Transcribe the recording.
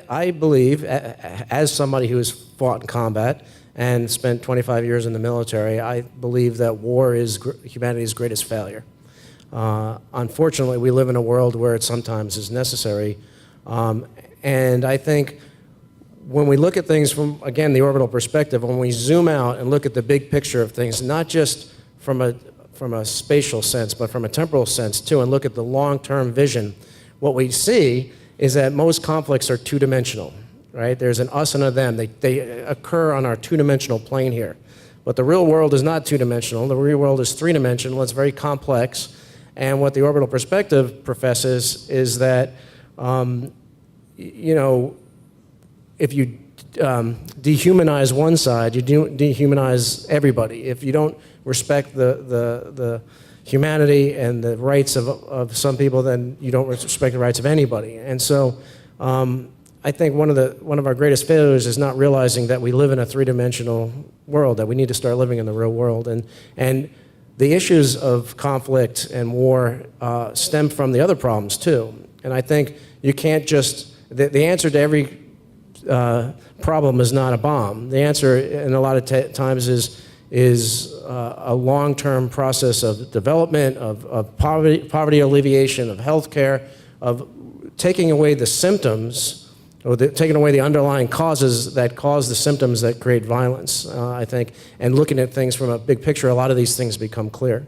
I believe, as somebody who has fought in combat and spent 25 years in the military, I believe that war is humanity's greatest failure. Unfortunately, we live in a world where it sometimes is necessary. And I think when we look at things from, again, the orbital perspective, when we zoom out and look at the big picture of things, not just from a spatial sense, but from a temporal sense too, and look at the long-term vision, what we see is that most conflicts are two-dimensional, right? There's an us and a them. They occur on our two-dimensional plane here. But the real world is not two-dimensional. The real world is three-dimensional. It's very complex. And what the orbital perspective professes is that, you know, if you dehumanize one side, you dehumanize everybody. If you don't respect the humanity and the rights of some people, then you don't respect the rights of anybody. And so I think one of our greatest failures is not realizing that we live in a three-dimensional world, that we need to start living in the real world. And the issues of conflict and war stem from the other problems too. And I think you can't just, the answer to every problem is not a bomb. The answer in a lot of times is a long-term process of development, of poverty alleviation, of healthcare, of taking away the symptoms, or taking away the underlying causes that cause the symptoms that create violence, I think, and looking at things from a big picture, a lot of these things become clear.